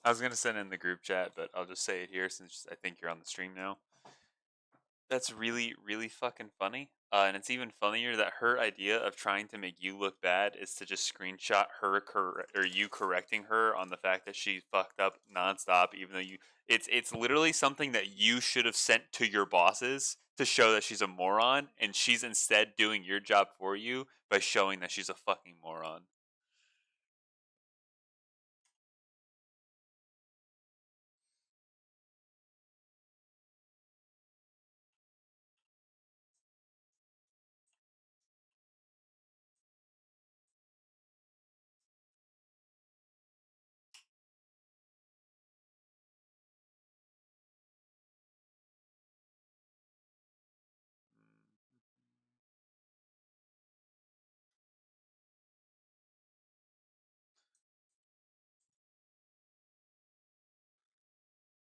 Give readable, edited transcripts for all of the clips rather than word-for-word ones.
I was gonna send in the group chat, but I'll just say it here since I think you're on the stream now. That's really, really fucking funny. And it's even funnier that her idea of trying to make you look bad is to just screenshot her or you correcting her on the fact that she fucked up nonstop, even though it's literally something that you should have sent to your bosses to show that she's a moron, and she's instead doing your job for you by showing that she's a fucking moron.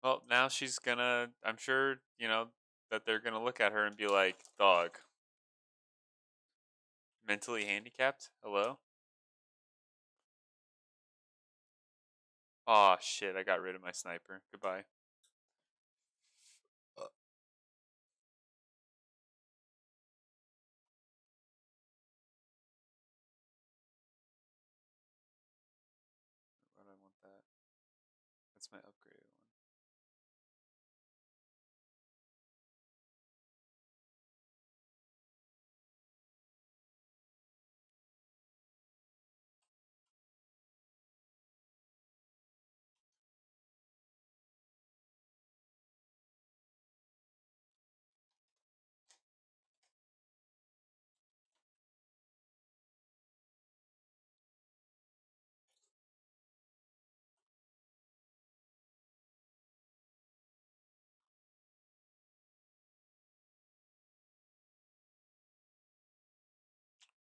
Well, now she's gonna. I'm sure that they're gonna look at her and be like, "Dog, mentally handicapped? Hello? Oh shit! I got rid of my sniper. Goodbye." Why do I want that? That's my upgraded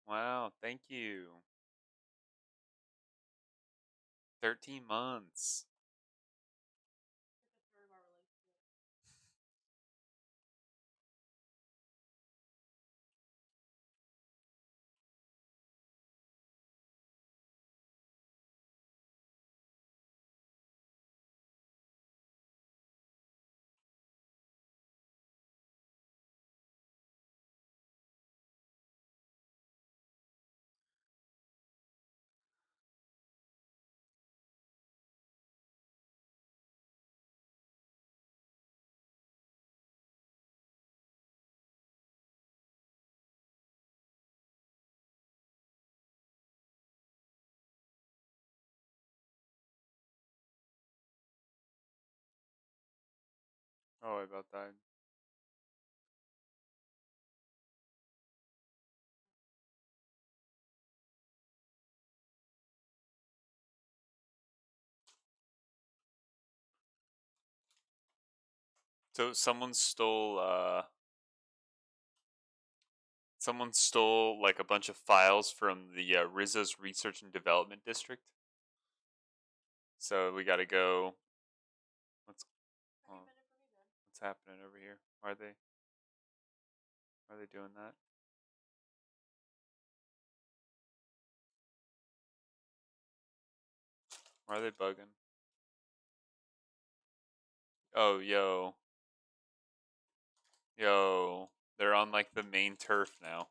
one. Wow, thank you. 13 months. Oh, I about died. So someone stole like a bunch of files from the Rizzo's Research and Development District. So we got to go. What's oh, what's happening over here? Why are they doing that? Why are they bugging? Oh, yo, they're on like the main turf now.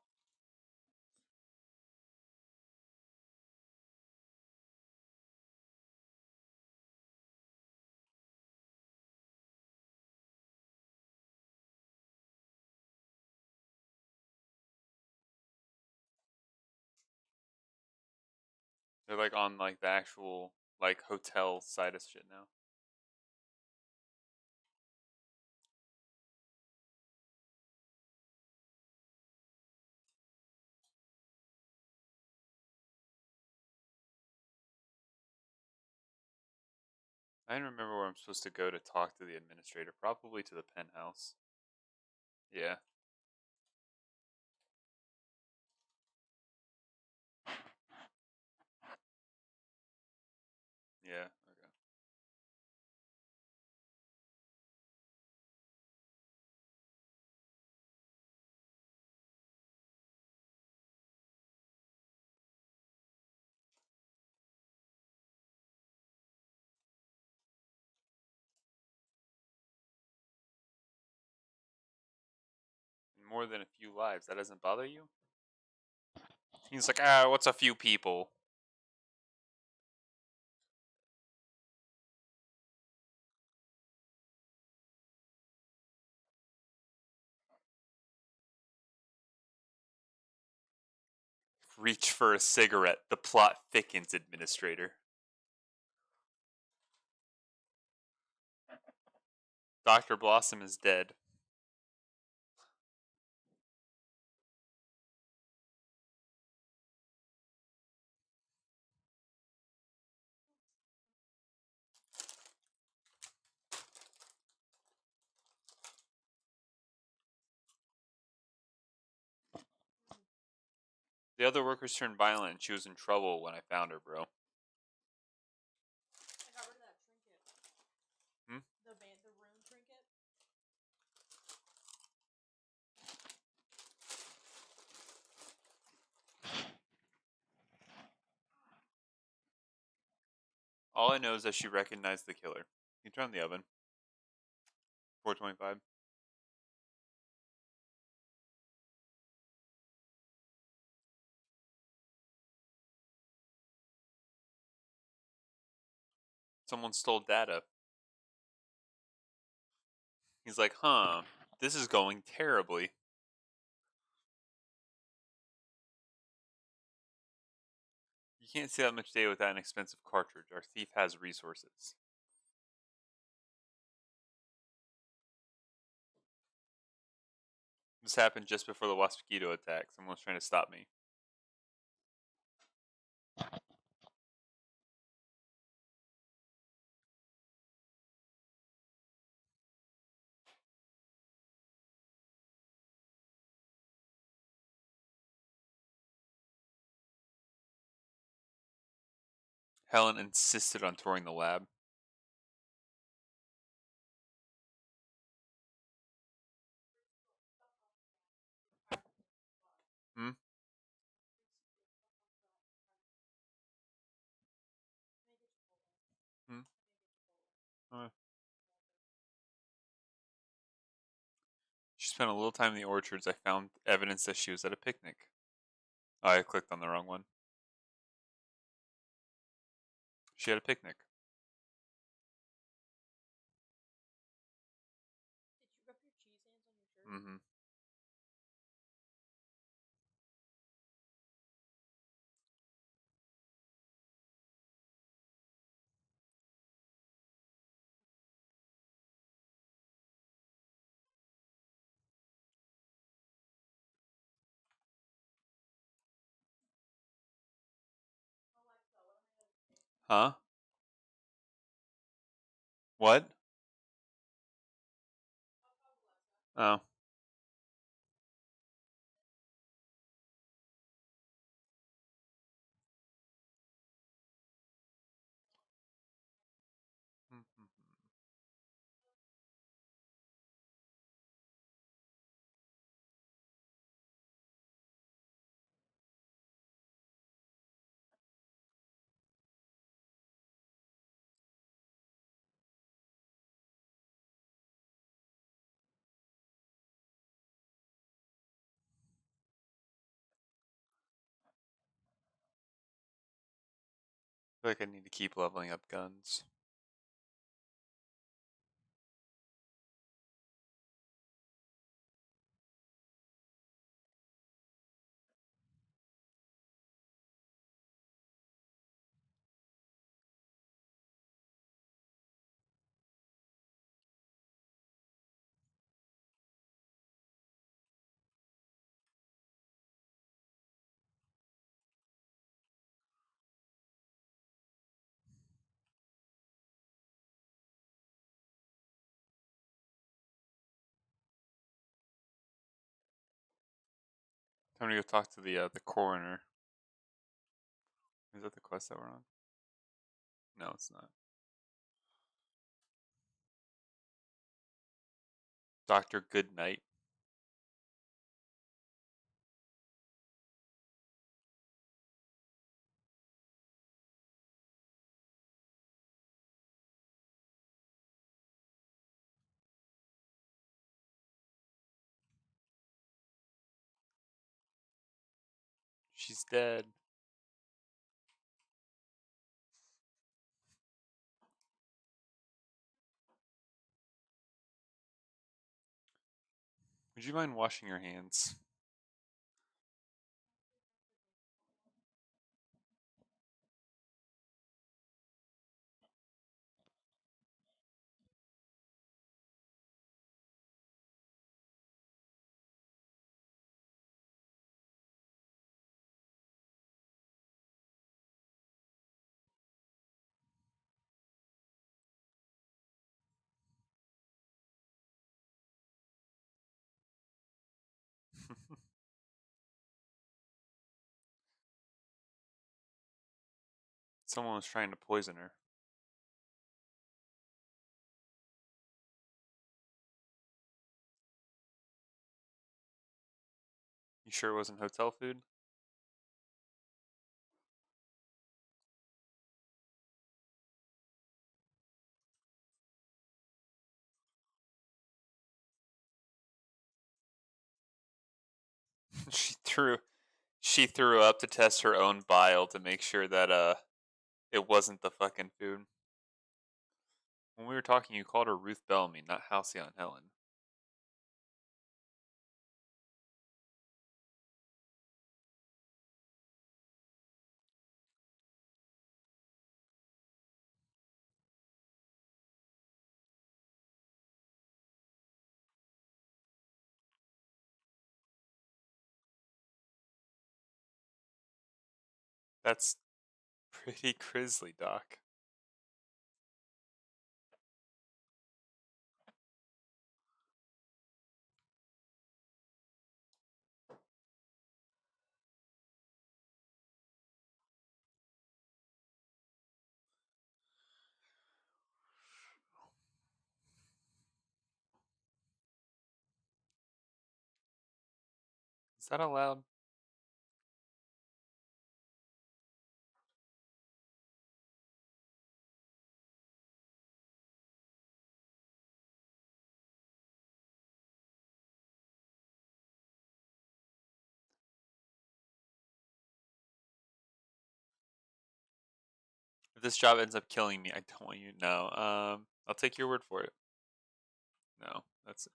They're like on like the actual like hotel side of shit now. I don't remember where I'm supposed to go to talk to the administrator. Probably to the penthouse. Yeah. Yeah. Okay. more than a few lives. That doesn't bother you? He's like, what's a few people? Reach for a cigarette. The plot thickens, Administrator. Dr. Blossom is dead. The other workers turned violent and she was in trouble when I found her, bro. I got rid of that trinket. Hmm? The rune trinket. All I know is that she recognized the killer. You turn on the oven. 425. Someone stole data. He's like, huh, this is going terribly. You can't see that much data without an expensive cartridge. Our thief has resources. This happened just before the mosquito attack. Someone was trying to stop me. Helen insisted on touring the lab. Hmm? Hmm? She spent a little time in the orchards. I found evidence that she was at a picnic. Oh, I clicked on the wrong one. She had a picnic. Did you rub your cheese hands on your shirt? Mm-hmm. Huh? What? Oh. I feel like I need to keep leveling up guns. Time to go talk to the coroner. Is that the quest that we're on? No, it's not. Dr. Goodnight. She's dead. Would you mind washing your hands? Someone was trying to poison her. You sure it wasn't hotel food? she threw she threw up to test her own bile to make sure that it wasn't the fucking food. When we were talking, you called her Ruth Bellamy, not Halcyon Helen. That's pretty grisly, Doc. Is that allowed? If this job ends up killing me, I don't want you to know. I'll take your word for it. No, that's it.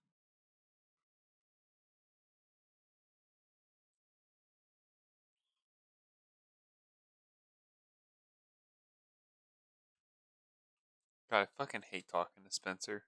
God, I fucking hate talking to Spencer.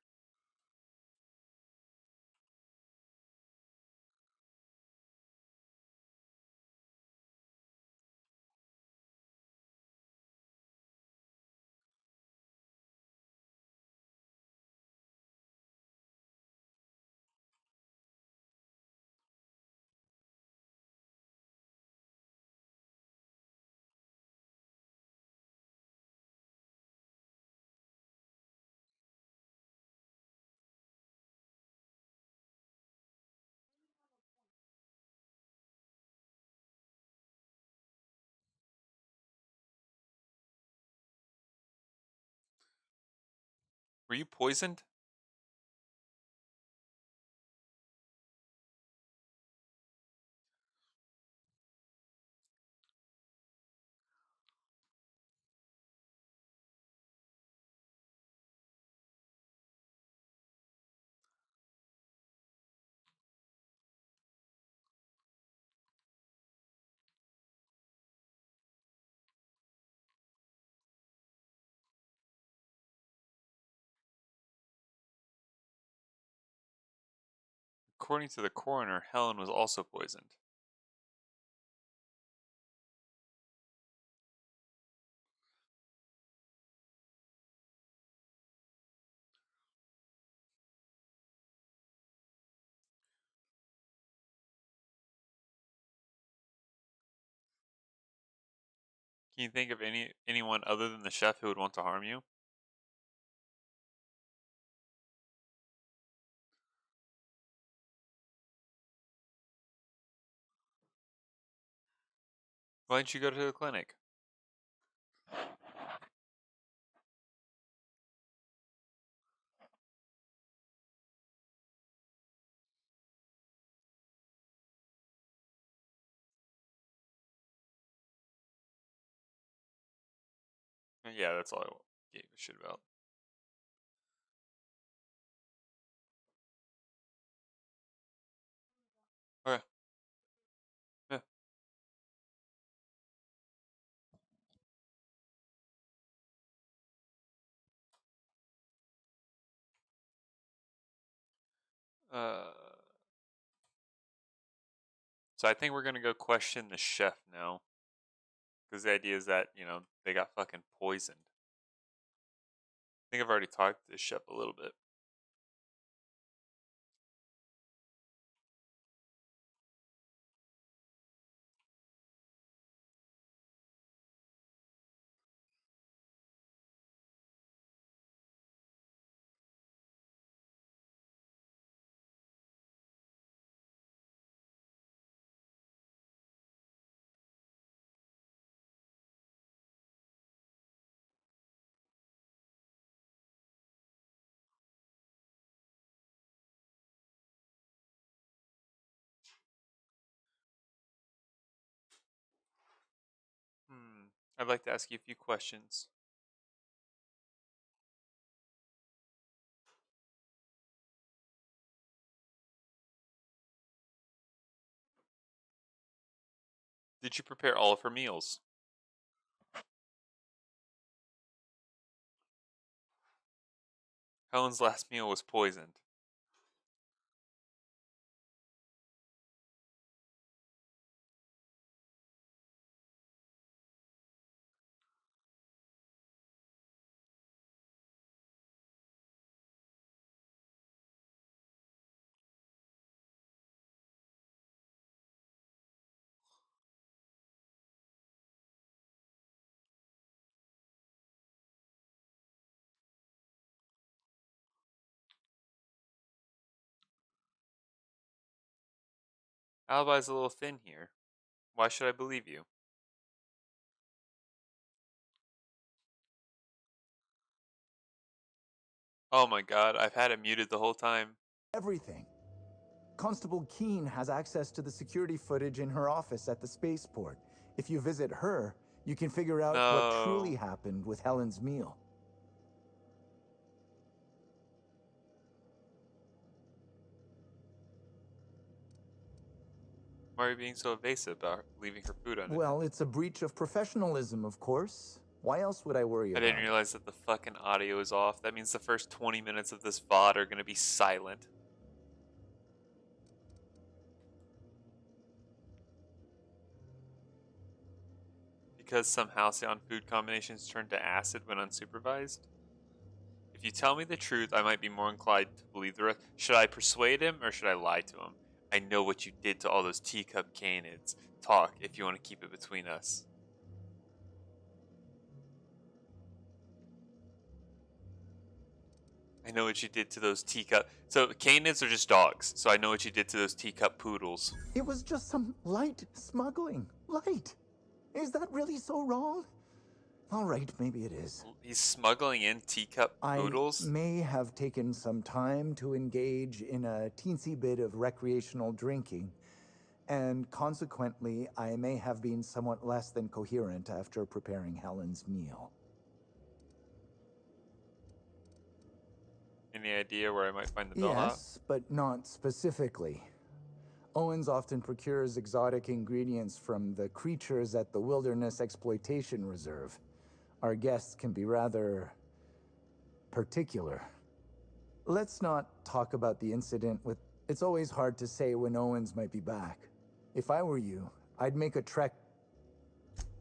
Were you poisoned? According to the coroner, Helen was also poisoned. Can you think of anyone other than the chef who would want to harm you? Why didn't you go to the clinic? Yeah, that's all I gave a shit about. Okay. Yeah. Uh, so I think we're gonna go question the chef now, because the idea is that they got fucking poisoned. I think I've already talked to the chef a little bit. I'd like to ask you a few questions. Did you prepare all of her meals? Helen's last meal was poisoned. Alibi's a little thin here. Why should I believe you? Oh my god, I've had it muted the whole time. Everything. Constable Keene has access to the security footage in her office at the spaceport. If you visit her, you can figure out what truly No. happened with Helen's meal. Why are you being so evasive about leaving her food unattended? Well, it's a breach of professionalism, of course. Why else would I worry I about didn't it? realize that the fucking audio is off. That means the first 20 minutes of this VOD are gonna be silent. Because some halcyon food combinations turn to acid when unsupervised? If you tell me the truth, I might be more inclined to believe the rest. Should I persuade him or should I lie to him? I know what you did to all those teacup canids. Talk if you want to keep it between us. I know what you did to those teacup. So canids are just dogs. So I know what you did to those teacup poodles. It was just some light smuggling. Light. Is that really so wrong? All right, maybe it is. He's smuggling in teacup I poodles. may have taken some time to engage in a teensy bit of recreational drinking, and consequently, I may have been somewhat less than coherent after preparing Helen's meal. Any idea where I might find the bellhop? Yes, but not specifically. Owens often procures exotic ingredients from the creatures at the Wilderness Exploitation Reserve. Our guests can be rather particular. Let's not talk about the incident with... It's always hard to say when Owens might be back. If I were you, I'd make a trek.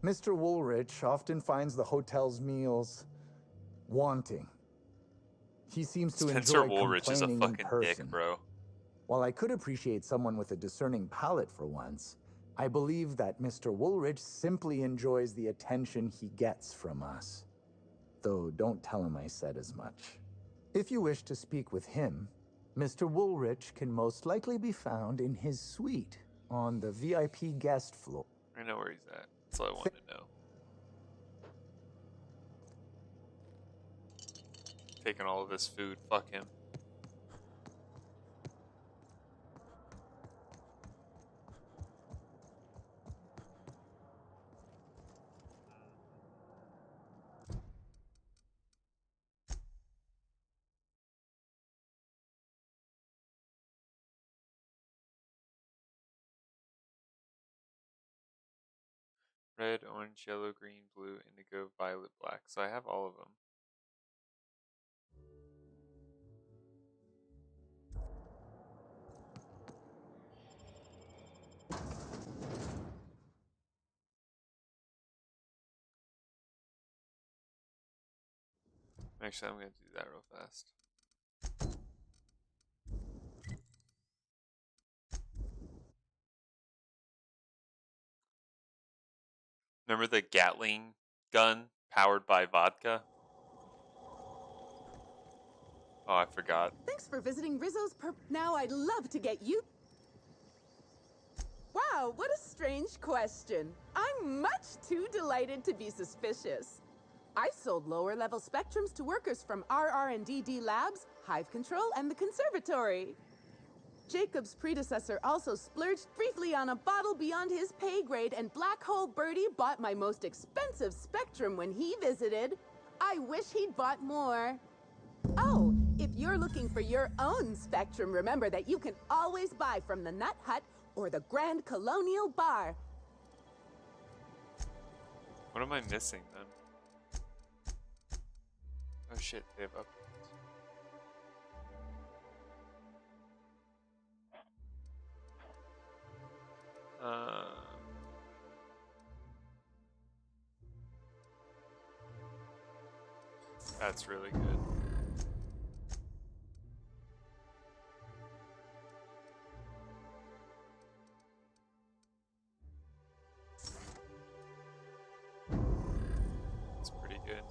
Mr. Woolrich often finds the hotel's meals wanting. He seems to Spencer enjoy Woolrich is a complaining in fucking dick, person. bro. While I could appreciate someone with a discerning palate for once, I believe that Mr. Woolrich simply enjoys the attention he gets from us. Though don't tell him I said as much. If you wish to speak with him, Mr. Woolrich can most likely be found in his suite on the VIP guest floor. I know where he's at. That's all I wanted to know. Taking all of his food. Fuck him. Red, orange, yellow, green, blue, indigo, violet, black. So I have all of them. Actually, I'm going to do that real fast. Remember the Gatling gun powered by vodka? Oh, I forgot. Thanks for visiting Rizzo's Now I'd love to get you... Wow, what a strange question. I'm much too delighted to be suspicious. I sold lower-level spectrums to workers from RR&DD Labs, Hive Control, and the Conservatory. Jacob's predecessor also splurged briefly on a bottle beyond his pay grade, and Black Hole Birdie bought my most expensive spectrum when he visited. I wish he'd bought more. Oh, if you're looking for your own spectrum, remember that you can always buy from the Nut Hut or the Grand Colonial Bar. What am I missing then? Oh shit, they have updates. That's really good. It's pretty good.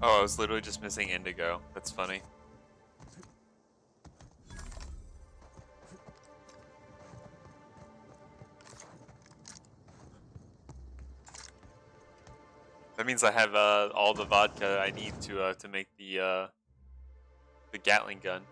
Oh, I was literally just missing indigo. That's funny. That means I have all the vodka I need to make the Gatling gun.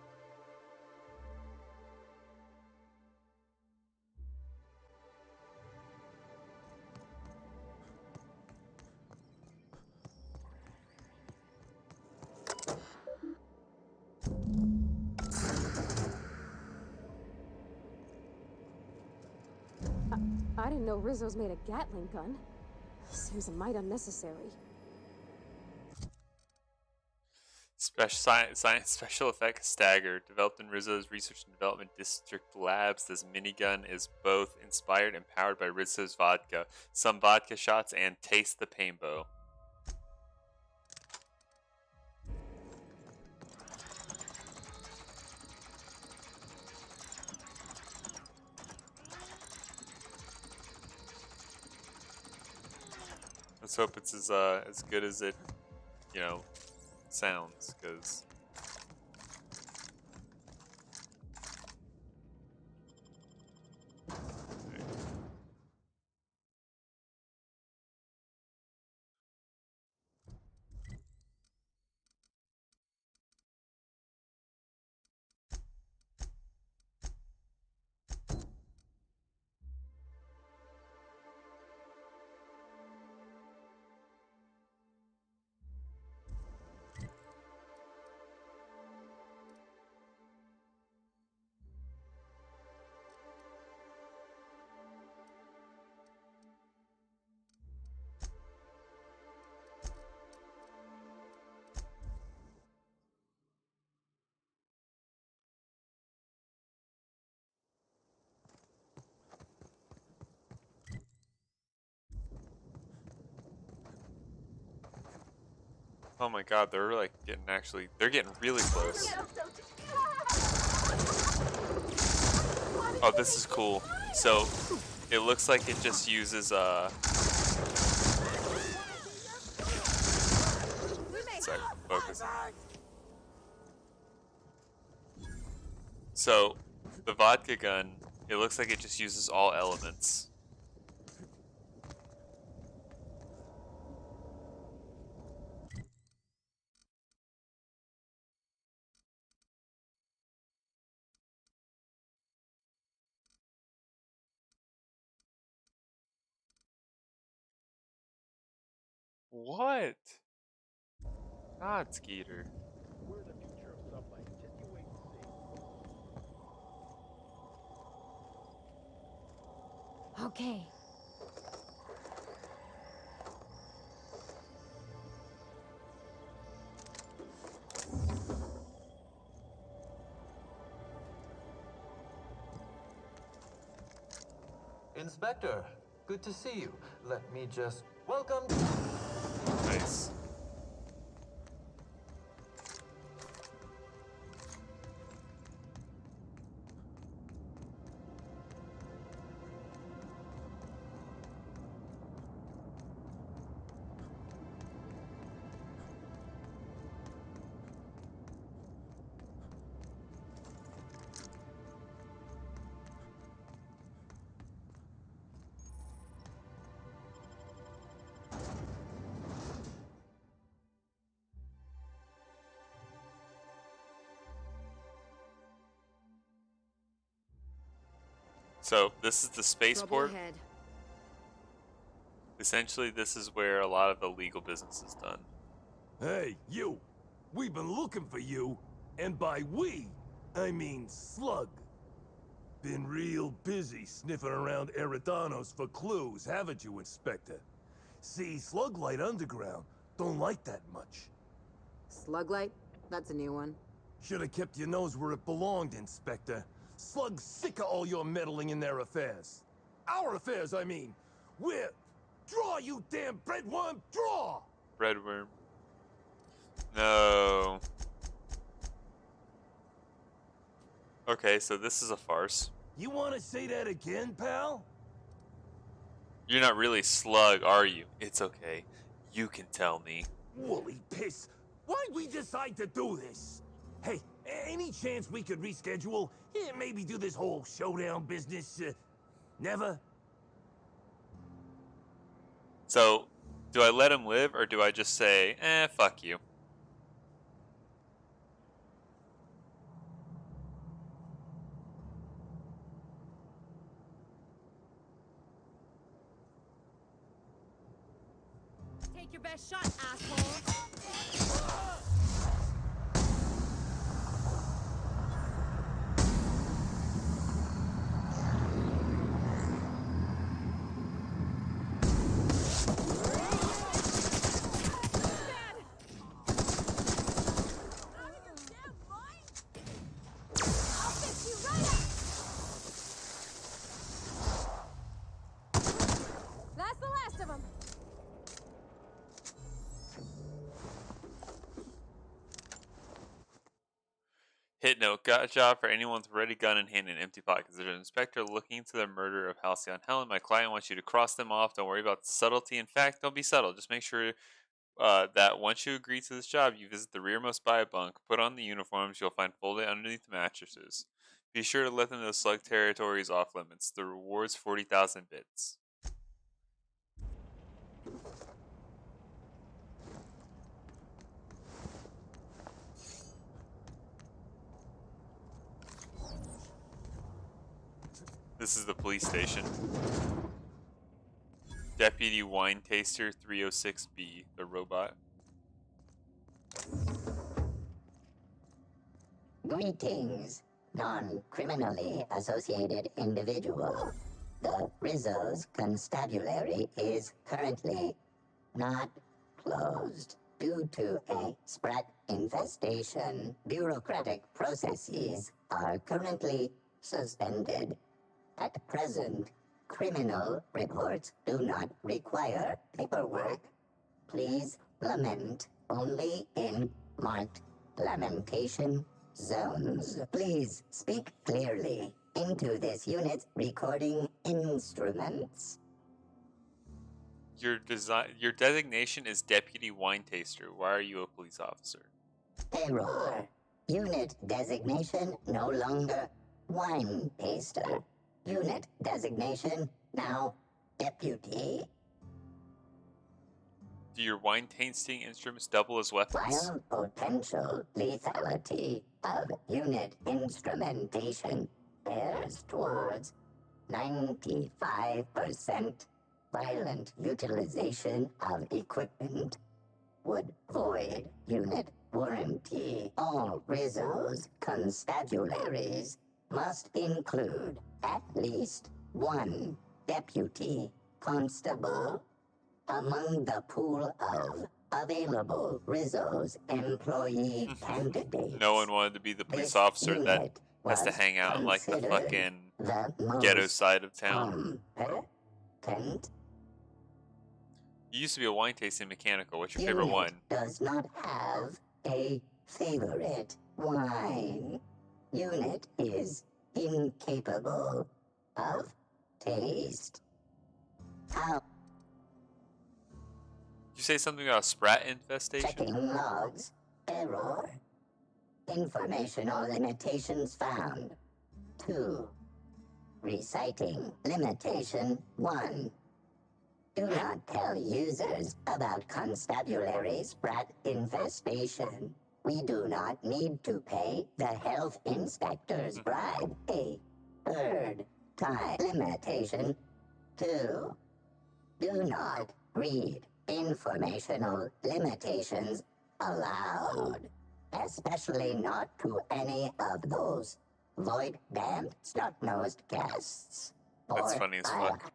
I didn't know Rizzo's made a Gatling gun. Seems a mite unnecessary. Special effects stagger. Developed in Rizzo's Research and Development District Labs, this minigun is both inspired and powered by Rizzo's vodka. Some vodka shots and taste the painbow. Let's hope it's as good as it, sounds, because. Oh my god, they're like they're getting really close. Oh, this is cool. So, it looks like it just uses, sorry, focus. So, the vodka gun, it looks like it just uses all elements. What? God, Skeeter. We're the future of subway. Just you wait and see. Okay. Inspector, good to see you. Let me just welcome. Nice. So this is the Trouble spaceport. ahead. Essentially, this is where a lot of the legal business is done. Hey, you! We've been looking for you, and by we, I mean Slug. Been real busy sniffing around Eridanos for clues, haven't you, Inspector? See, Sluglight Underground don't like that much. Sluglight? That's a new one. Should have kept your nose where it belonged, Inspector. Slug's sick of all your meddling in their affairs. Our affairs, I mean. We're... Draw, you damn breadworm, draw! Breadworm. No. Okay, so this is a farce. You want to say that again, pal? You're not really Slug, are you? It's okay. You can tell me. Woolly piss! Why'd we decide to do this? Hey, any chance we could reschedule? Yeah, maybe do this whole showdown business? Never? So, do I let him live, or do I just say, fuck you? Take your best shot, asshole. That's the last of them. Hit note, got a job for anyone with a ready gun in hand and empty pockets. There's an inspector looking into the murder of Halcyon Helen. My client wants you to cross them off. Don't worry about subtlety. In fact, don't be subtle. Just make sure that once you agree to this job, you visit the rearmost by a bunk, put on the uniforms you'll find folded underneath the mattresses. Be sure to let them know Slug territory is off limits. The reward's 40,000 bits. This is the police station. Deputy Wine Taster 306B, the robot. Greetings, non-criminally associated individual. The Rizzo's constabulary is currently not closed due to a sprat infestation. Bureaucratic processes are currently suspended. At present, criminal reports do not require paperwork. Please lament only in marked lamentation zones. Please speak clearly into this unit's recording instruments. Your designation is Deputy Wine Taster. Why are you a police officer? Error. Unit designation no longer wine taster. Unit designation now deputy. Do your wine tasting instruments double as weapons? While potential lethality of unit instrumentation bears towards 95%, violent utilization of equipment would void unit warranty. All Rizzo's constabularies must include at least one deputy constable among the pool of available Rizzo's employee candidates. No one wanted to be the police This officer that unit has to was hang out in like the considered fucking the ghetto most side of town. competent. You used to be a wine tasting mechanical. What's your favorite Unit wine? does not have a favorite wine. Unit is incapable of taste. How Did you say something about a sprat infestation? checking logs. Error. Informational limitations found. 2. Reciting limitation 1. Do not tell users about constabulary sprat infestation. We do not need to pay the health inspector's bribe a third time. Limitation 2. Do not read informational limitations aloud, especially not to any of those void-damned snot-nosed guests. That's Or funny as I- fuck.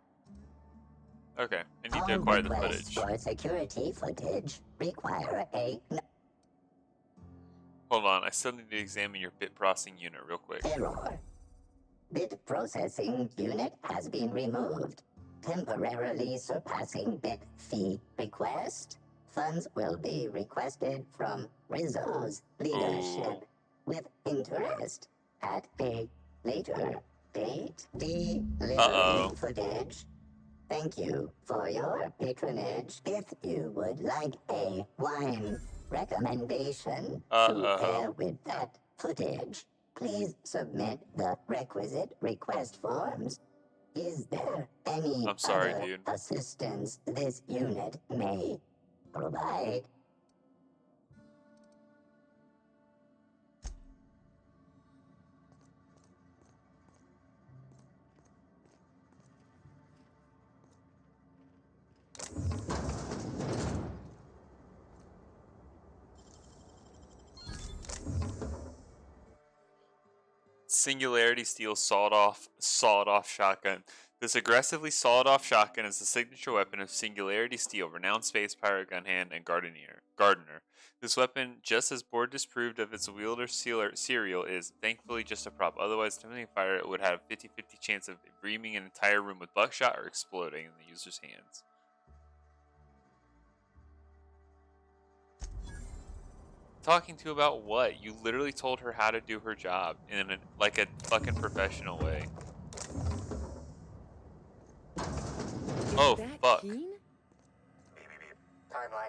Okay, I need to All acquire the requests footage. for security footage require a Hold on, I still need to examine your bit processing unit real quick. error. Bit processing unit has been removed, temporarily surpassing bit fee request. Funds will be requested from Rizzo's leadership with interest at a later date. Delivering Uh-oh. footage. Thank you for your patronage. If you would like a wine recommendation to pair with that footage, please submit the requisite request forms. Is there any I'm sorry, other dude. assistance this unit may provide? Singularity Steel sawed-off shotgun. This aggressively sawed-off shotgun is the signature weapon of Singularity Steel, renowned space pirate gun hand and gardener. This weapon, just as board disproved of its wielder serial, is thankfully just a prop. Otherwise, attempting to fire it would have a 50-50 chance of reaming an entire room with buckshot or exploding in the user's hands. Talking to about what? You literally told her how to do her job in like a fucking professional way. Oh, fuck. Timeline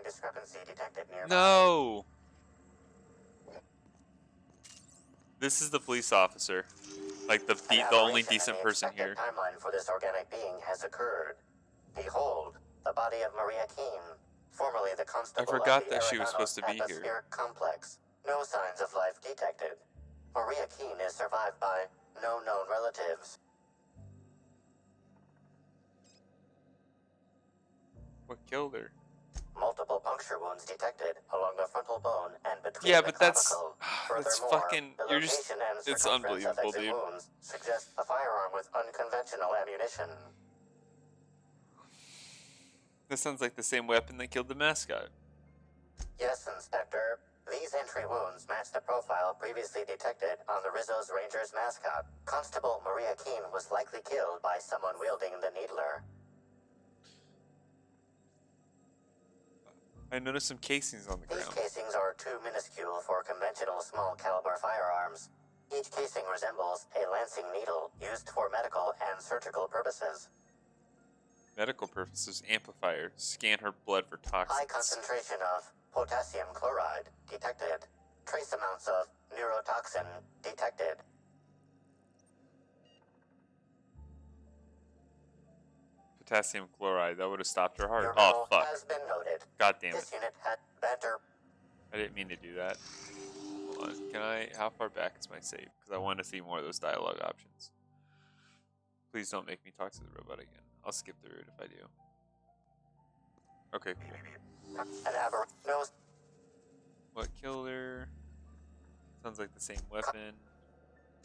discrepancy detected nearby. No! This is the police officer. Like the only decent person here. Timeline for this organic being has occurred. Behold, the body of Maria Keene, formerly the constable forgot of the that she was Aerodano supposed to be here. Atmospheric Complex. No signs of life detected. Maria Keene is survived by no known relatives. What killed her? Multiple puncture wounds detected along the frontal bone and between Yeah, the but that's clavicle. that's Furthermore, fucking. the You're just. location and It's circumference of unbelievable, exit dude. wounds suggest a firearm with unconventional ammunition. This sounds like the same weapon that killed the mascot. Yes, Inspector. These entry wounds match the profile previously detected on the Rizzo's Rangers mascot. Constable Maria Keene was likely killed by someone wielding the needler. I noticed some casings on the These ground. casings are too minuscule for conventional small caliber firearms. Each casing resembles a lancing needle used for medical and surgical purposes. Medical purposes, amplifier. Scan her blood for toxins. High concentration of potassium chloride detected. Trace amounts of neurotoxin detected. Potassium chloride. That would have stopped her heart. Your Oh, role fuck. has been noted. God damn it. This unit had better. I didn't mean to do that. Hold on. Can I... How far back is my save? Because I want to see more of those dialogue options. Please don't make me talk to the robot again. I'll skip through it if I do. Okay, cool. What killer? Sounds like the same weapon.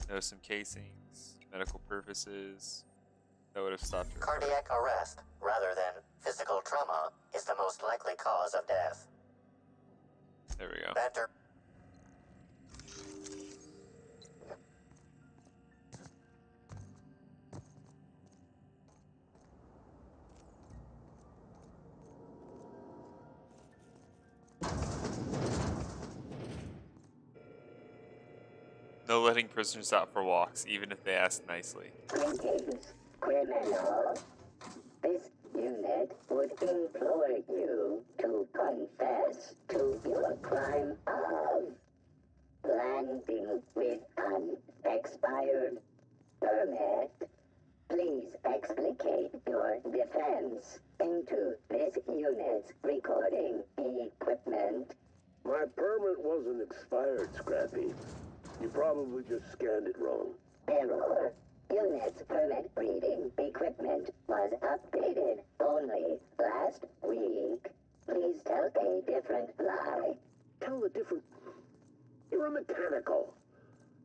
Know some casings. Medical purposes. That would have stopped her. Cardiac arrest, rather than physical trauma, is the most likely cause of death. There we go. Better. No letting prisoners out for walks, even if they ask nicely. Greetings, criminal. This unit would implore you to confess to your crime of landing with an expired permit. Please explicate your defense into this unit's recording equipment. My permit wasn't expired, Scrappy. You probably just scanned it wrong. Error. Unit's permit reading equipment was updated only last week. Please tell a different lie. Tell a different... You're a mechanical.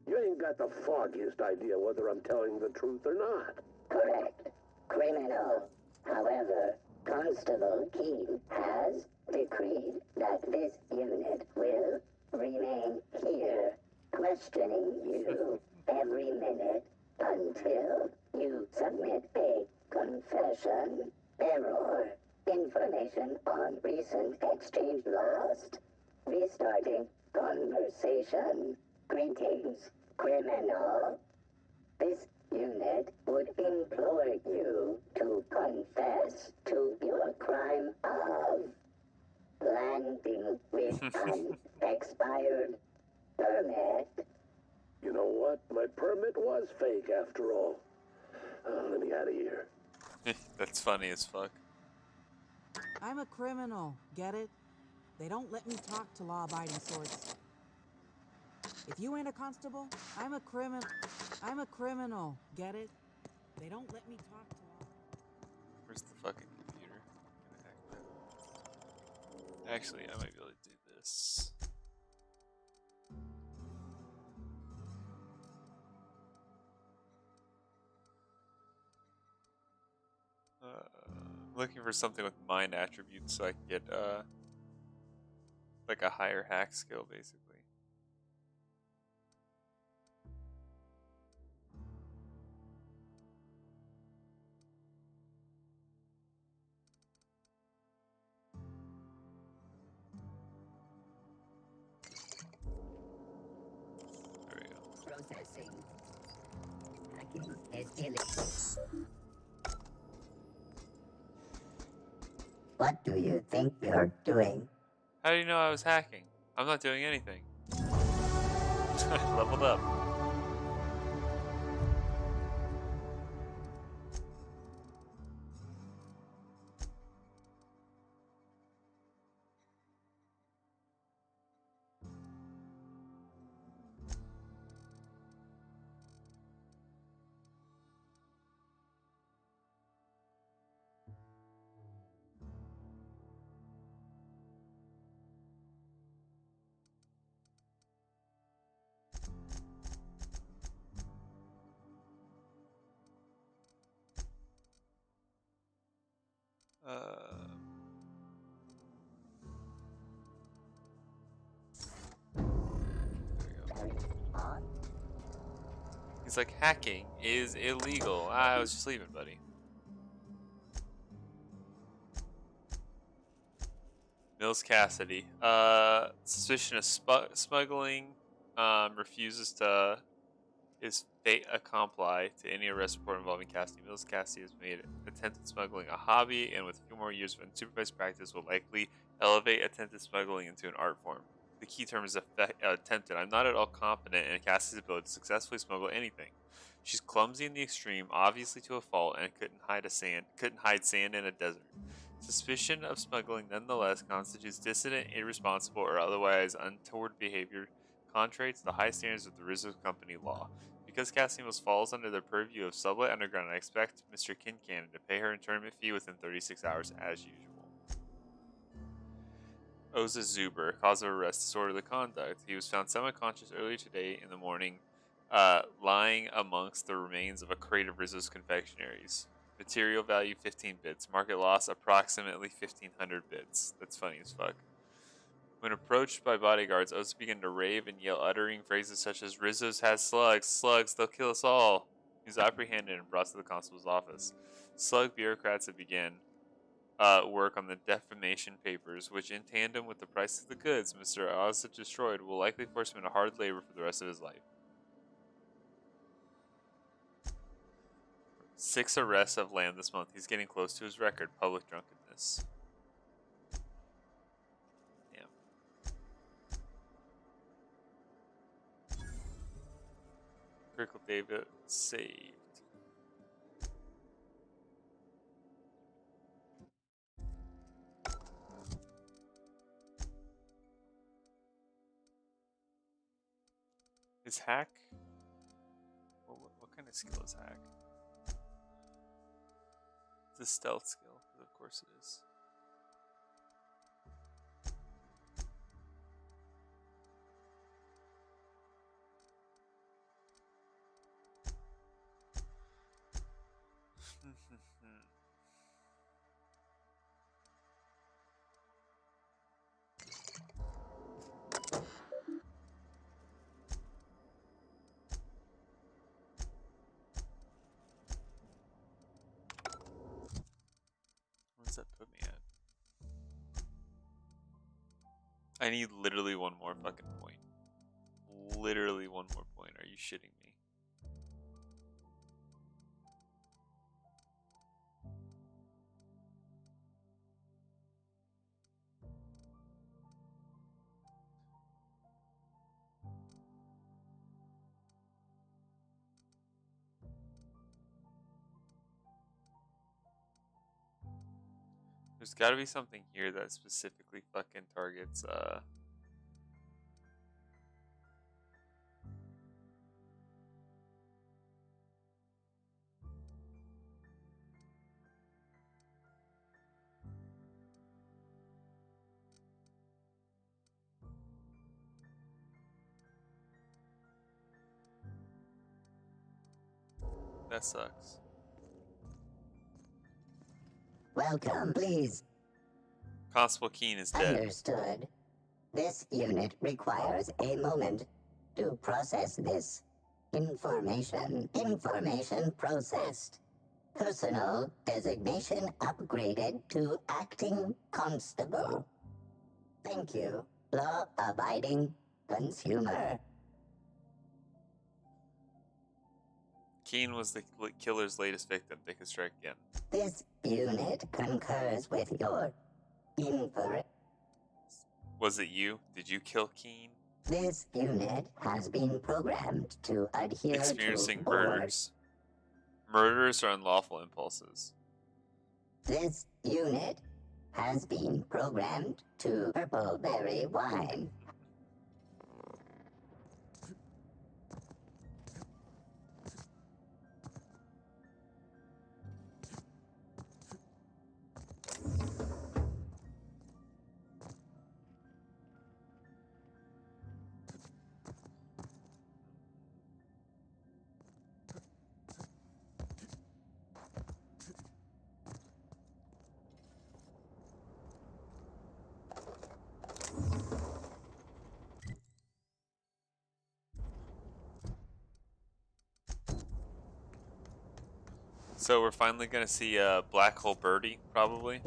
You ain't got the foggiest idea whether I'm telling the truth or not. Correct. Criminal. However, Constable Keen has decreed that this unit will remain here, questioning you every minute until you submit a confession. Error. Information on recent exchange lost. Restarting conversation. Greetings, criminal. This unit would implore you to confess to your crime of landing with an expired permit. You know what? My permit was fake after all. Let me out of here. That's funny as fuck. I'm a criminal, get it? They don't let me talk to law-abiding sorts. If you ain't a constable, I'm a criminal, get it? They don't let me talk to law. Where's the fucking computer? I'm gonna hack that. Actually, I might be able to do this. I'm looking for something with mind attributes so I can get like a higher hack skill, basically. There we go. Processing. Hacking is illegal. What do you think you're doing? How do you know I was hacking? I'm not doing anything. I leveled up. He's like, hacking is illegal. I was just leaving, buddy. Mills Cassidy. Suspicion of smuggling. Refuses to his fait accompli to any arrest report involving Cassidy. Mills Cassidy has made attempted smuggling a hobby, and with a few more years of unsupervised practice, will likely elevate attempted smuggling into an art form. The key term is attempted. I'm not at all confident in Cassie's ability to successfully smuggle anything. She's clumsy in the extreme, obviously to a fault, and couldn't hide sand in a desert. Suspicion of smuggling nonetheless constitutes dissident, irresponsible, or otherwise untoward behavior contrary to the high standards of the Rizzo Company law. Because Cassimus falls under the purview of Subway Underground, I expect Mr. Kincannon to pay her internment fee within 36 hours as usual. Oza Zuber, cause of arrest, disorderly conduct. He was found semi-conscious earlier today in the morning, lying amongst the remains of a crate of Rizzo's confectionaries. Material value 15 bits. Market loss approximately 1,500 bits. That's funny as fuck. When approached by bodyguards, Oza began to rave and yell, uttering phrases such as, "Rizzo's has slugs, slugs, they'll kill us all." He was apprehended and brought to the constable's office. Slug bureaucrats have begun work on the defamation papers, which, in tandem with the price of the goods Mr. Oza destroyed, will likely force him into hard labor for the rest of his life. 6 arrests have landed this month. He's getting close to his record, public drunkenness. Damn. Critical data saved. Is hack? What kind of skill is hack? It's a stealth skill, of course it is. What's that put me at? I need literally one more fucking point. Literally one more point. Are you shitting me? There's gotta be something here that specifically fucking targets, that sucks. Welcome, please. Constable Keen is dead. Understood. This unit requires a moment to process this information. Information processed. Personal designation upgraded to acting constable. Thank you, law-abiding consumer. Keen was the killer's latest victim. They could strike again. This unit concurs with your infer. Was it you? Did you kill Keen? This unit has been programmed to adhere Experiencing to board. murders. Murders are unlawful impulses. This unit has been programmed to purple berry wine. So we're finally gonna see Black Hole Birdie, probably.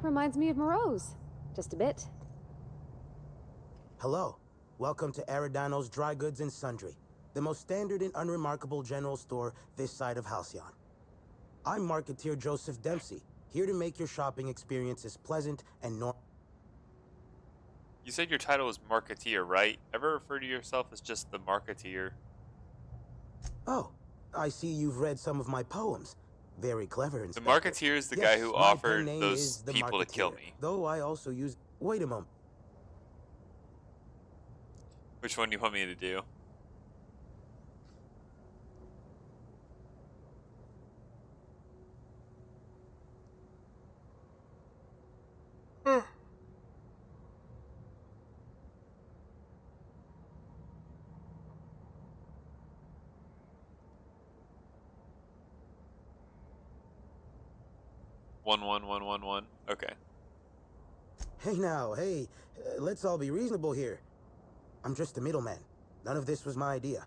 Reminds me of Moreau's. Just a bit. Hello. Welcome to Aridano's Dry Goods and Sundry, the most standard and unremarkable general store this side of Halcyon. I'm Marketeer Joseph Dempsey, here to make your shopping experience as pleasant and normal. You said your title was Marketeer, right? Ever refer to yourself as just the Marketeer? Oh, I see you've read some of my poems. Very clever, The Inspector. Marketeer is the Yes, guy who my offered pen name those is the people to kill Marketeer, me. Though I also use... Wait a moment. Which one do you want me to do? 11111. Okay. Hey now, hey, let's all be reasonable here. I'm just a middleman. None of this was my idea.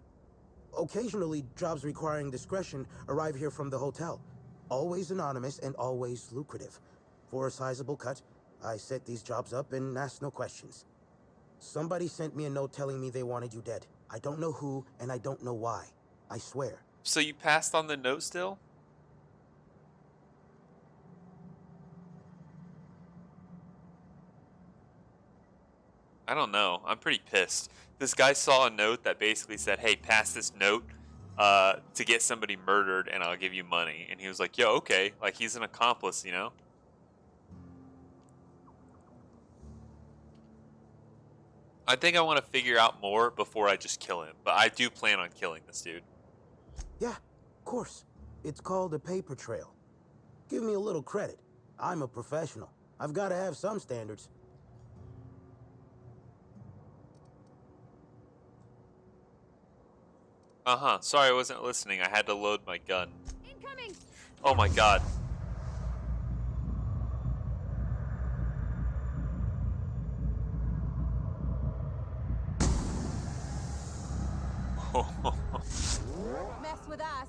Occasionally, jobs requiring discretion arrive here from the hotel. Always anonymous and always lucrative. For a sizable cut, I set these jobs up and ask no questions. Somebody sent me a note telling me they wanted you dead. I don't know who, and I don't know why. I swear. So you passed on the note still? I don't know. I'm pretty pissed. This guy saw a note that basically said, "Hey, pass this note to get somebody murdered, and I'll give you money." And he was like, "Yo, okay." Like he's an accomplice, you know. I think I want to figure out more before I just kill him, but I do plan on killing this dude. Yeah, of course. It's called a paper trail. Give me a little credit. I'm a professional. I've got to have some standards. Sorry, I wasn't listening. I had to load my gun. Incoming! Oh my god. Mess with us.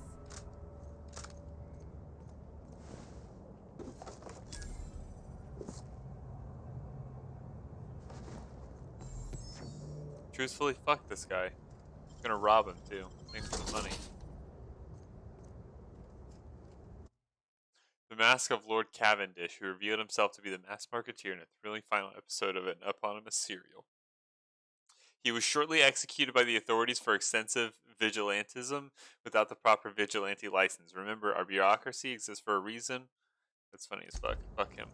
Truthfully, fuck this guy. I'm gonna rob him too. Thanks for the money. The Mask of Lord Cavendish, who revealed himself to be the mass marketeer in a thrilling final episode of an eponymous serial. He was shortly executed by the authorities for extensive vigilantism without the proper vigilante license. Remember, our bureaucracy exists for a reason. That's funny as fuck. Fuck him.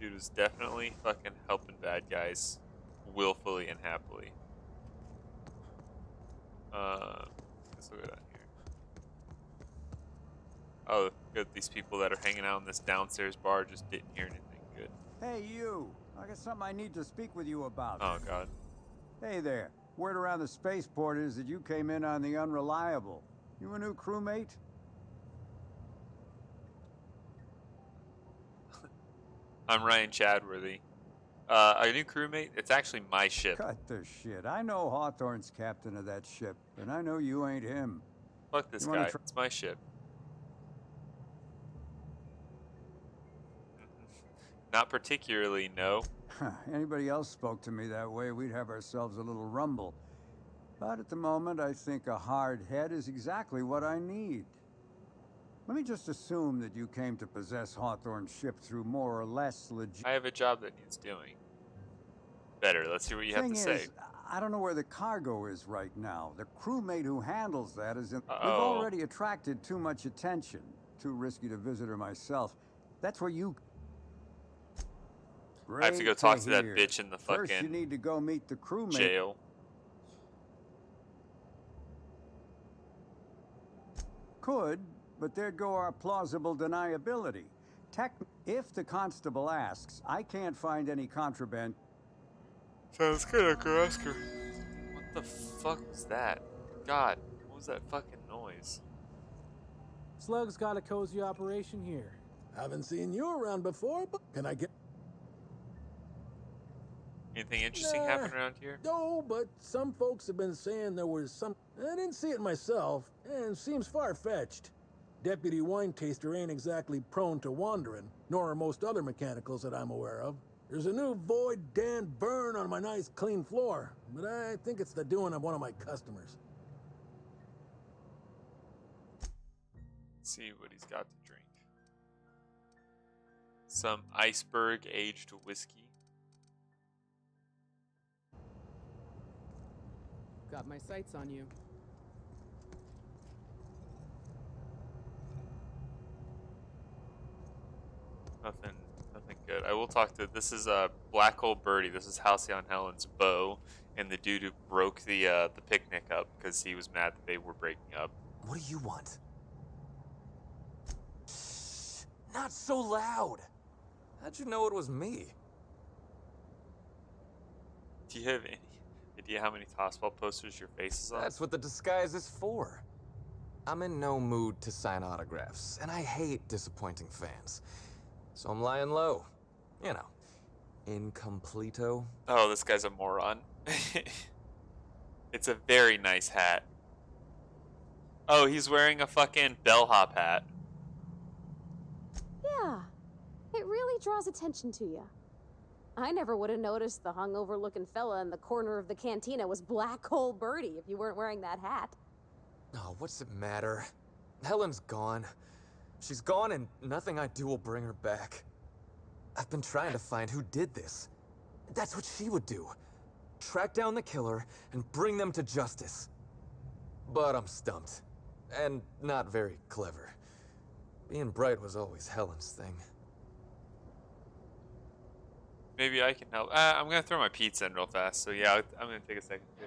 Dude was definitely fucking helping bad guys willfully and happily. Let's look at that here. Oh, good. These people that are hanging out in this downstairs bar just didn't hear anything good. Hey, you. I got something I need to speak with you about. Oh, God. Hey there. Word around the spaceport is that you came in on the Unreliable. You a new crewmate? I'm Ryan Chadworthy. A new crewmate? It's actually my ship. Cut the shit. I know Hawthorne's captain of that ship, and I know you ain't him. Fuck this guy. It's my ship. Not particularly, no. Anybody else spoke to me that way, we'd have ourselves a little rumble. But at the moment, I think a hard head is exactly what I need. Let me just assume that you came to possess Hawthorne's ship through more or less legit... I have a job that needs doing. Better. Let's see what you have to say. I don't know where the cargo is right now. The crewmate who handles that is in... Uh-oh. We've already attracted too much attention. Too risky to visit her myself. That's where you... I have to go talk to that bitch in the fucking First, you need to go meet the crewmate. Jail. Could, but there'd go our plausible deniability. If the constable asks, I can't find any contraband. Sounds good, Uncle Oscar. What the fuck was that? God, what was that fucking noise? Slug's got a cozy operation here. Haven't seen you around before, but can I get... Anything interesting happen around here? No, but some folks have been saying there was some... I didn't see it myself, and seems far-fetched. Deputy Wine Taster ain't exactly prone to wandering, nor are most other mechanicals that I'm aware of. There's a new Void Dan burn on my nice clean floor, but I think it's the doing of one of my customers. Let's see what he's got to drink. Some iceberg-aged whiskey. Got my sights on you. Nothing good. I will talk to, this is Black Hole Birdie. This is Halcyon Helen's beau, and the dude who broke the picnic up because he was mad that they were breaking up. What do you want? Shh, not so loud. How'd you know it was me? Do you have any idea how many Tossball posters your face is on? That's what the disguise is for. I'm in no mood to sign autographs, and I hate disappointing fans. So I'm lying low. You know, incompleto. Oh, this guy's a moron. It's a very nice hat. Oh, he's wearing a fucking bellhop hat. Yeah, it really draws attention to you. I never would have noticed the hungover-looking fella in the corner of the cantina was Black Hole Birdie if you weren't wearing that hat. Oh, what's it matter? Helen's gone. She's gone and nothing I do will bring her back. I've been trying to find who did this. That's what she would do. Track down the killer and bring them to justice. But I'm stumped. And not very clever. Being bright was always Helen's thing. Maybe I can help. I'm gonna throw my pizza in real fast. So yeah, I'm gonna take a second too.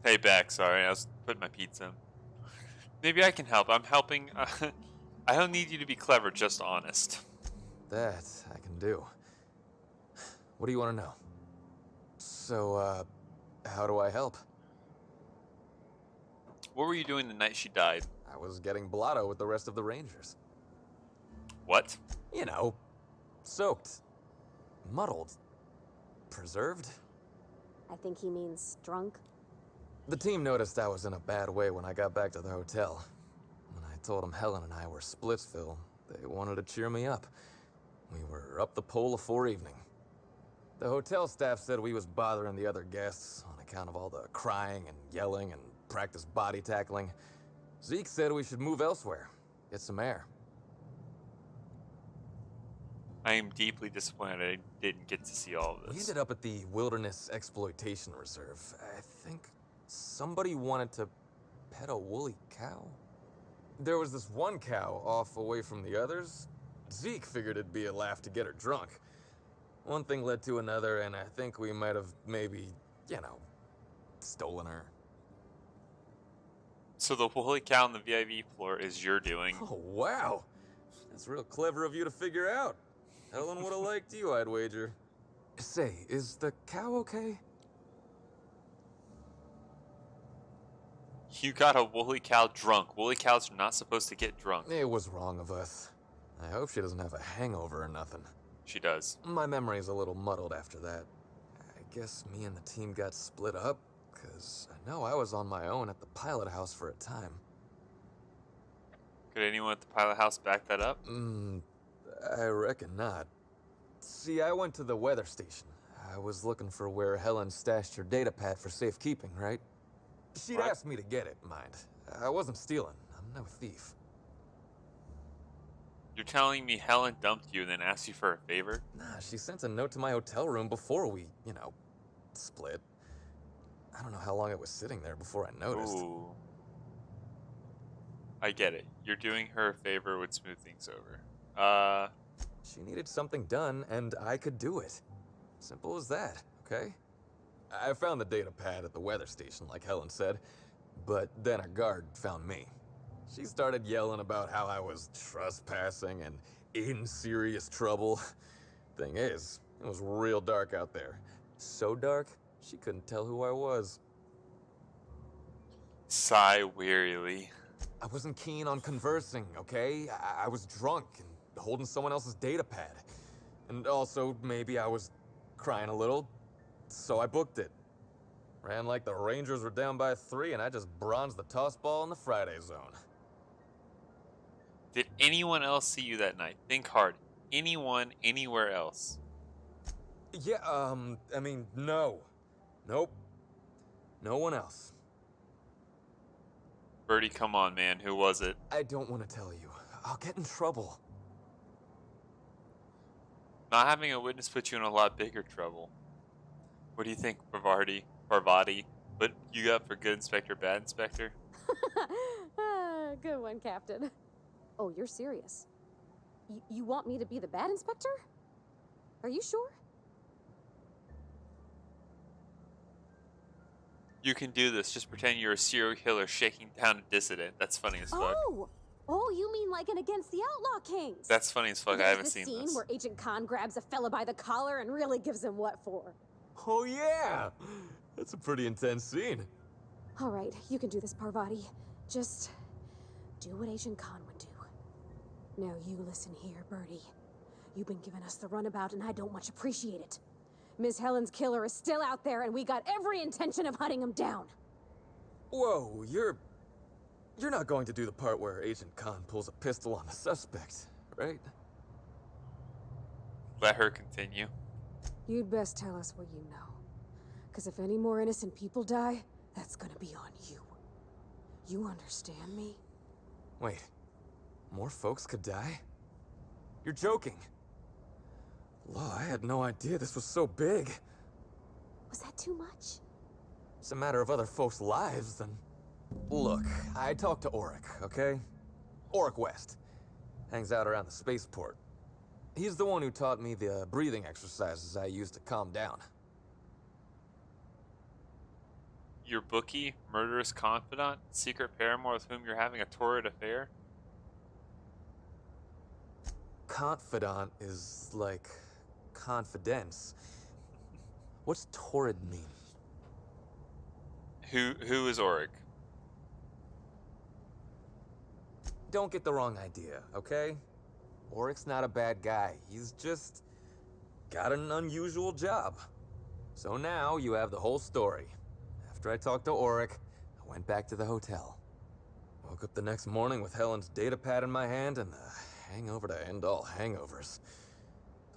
Hey, back. Sorry, I was putting my pizza in. Maybe I can help. I'm helping. I don't need you to be clever, just honest. That I can do. What do you want to know? So, how do I help? What were you doing the night she died? I was getting blotto with the rest of the Rangers. What? You know, soaked, muddled, preserved. I think he means drunk. The team noticed I was in a bad way when I got back to the hotel. When I told them Helen and I were Splitsville, they wanted to cheer me up. We were up the pole afore evening. The hotel staff said we was bothering the other guests on account of all the crying and yelling and practice body tackling. Zeke said we should move elsewhere, get some air. I am deeply disappointed I didn't get to see all of We this. ended up at the Wilderness Exploitation Reserve. I think somebody wanted to pet a woolly cow. There was this one cow off away from the others. Zeke figured it'd be a laugh to get her drunk. One thing led to another, and I think we might have maybe, you know, stolen her. So the woolly cow on the VIP floor is your doing. Oh, wow. That's real clever of you to figure out. Helen would have liked you, I'd wager. Say, is the cow okay? You got a woolly cow drunk. Woolly cows are not supposed to get drunk. It was wrong of us. I hope she doesn't have a hangover or nothing. She does. My memory's a little muddled after that. I guess me and the team got split up, because I know I was on my own at the pilot house for a time. Could anyone at the pilot house back that up? I reckon not. See, I went to the weather station. I was looking for where Helen stashed her data pad for safekeeping, right? She'd asked me to get it, mind. I wasn't stealing. I'm no thief. You're telling me Helen dumped you and then asked you for a favor? Nah, she sent a note to my hotel room before we, split. I don't know how long it was sitting there before I noticed. Ooh. I get it. You're doing her a favor would smooth things over. She needed something done, and I could do it. Simple as that, okay? I found the data pad at the weather station, like Helen said, but then a guard found me. She started yelling about how I was trespassing and in serious trouble. Thing is, it was real dark out there. So dark, she couldn't tell who I was. Sigh wearily. I wasn't keen on conversing, okay? I was drunk and holding someone else's data pad. And also, maybe I was crying a little, so I booked it. Ran like the Rangers were down by 3, and I just bronzed the toss ball in the Friday zone. Did anyone else see you that night? Think hard. Anyone, anywhere else? Yeah, no. Nope. No one else. Birdie, come on, man. Who was it? I don't want to tell you. I'll get in trouble. Not having a witness put you in a lot bigger trouble. What do you think, Parvati? What you got for good inspector, bad inspector? Good one, Captain. Oh, you're serious? You want me to be the bad inspector? Are you sure? You can do this. Just pretend you're a serial killer shaking down a dissident. That's funny as fuck. Oh, you mean like an Against the Outlaw Kings? That's funny as fuck. I haven't seen scene this. Where Agent Khan grabs a fella by the collar and really gives him what for. Oh yeah! That's a pretty intense scene. All right, you can do this, Parvati. Just do what Agent Khan would do. Now you listen here, Birdie. You've been giving us the runabout and I don't much appreciate it. Miss Helen's killer is still out there and we got every intention of hunting him down. Whoa, you're not going to do the part where Agent Khan pulls a pistol on the suspect, right? Let her continue. You'd best tell us what you know. Because if any more innocent people die, that's gonna be on you. You understand me? Wait, more folks could die? You're joking. Law, I had no idea this was so big. Was that too much? It's a matter of other folks' lives, then. Look, I talked to Auric, okay? Auric West. Hangs out around the spaceport. He's the one who taught me the breathing exercises I use to calm down. Your bookie, murderous confidant, secret paramour with whom you're having a torrid affair? Confidant is like confidence. What's torrid mean? Who is Auric? Don't get the wrong idea, okay? Auric's not a bad guy. He's just got an unusual job. So now you have the whole story. After I talked to Auric, I went back to the hotel. Woke up the next morning with Helen's data pad in my hand and the hangover to end all hangovers.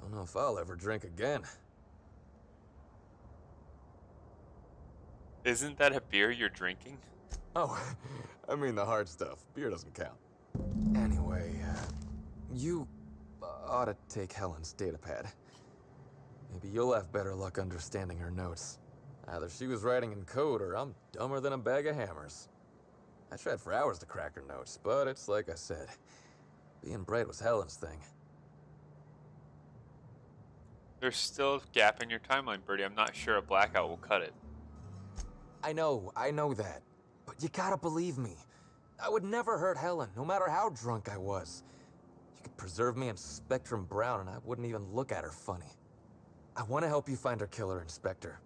Don't know if I'll ever drink again. Isn't that a beer you're drinking? Oh, I mean the hard stuff. Beer doesn't count. Anyway, you ought to take Helen's data pad. Maybe you'll have better luck understanding her notes. Either she was writing in code or I'm dumber than a bag of hammers. I tried for hours to crack her notes, but it's like I said. Being bright was Helen's thing. There's still a gap in your timeline, Birdie. I'm not sure a blackout will cut it. I know that. But you gotta believe me. I would never hurt Helen, no matter how drunk I was. You could preserve me in Spectrum Brown and I wouldn't even look at her funny. I want to help you find her killer, Inspector.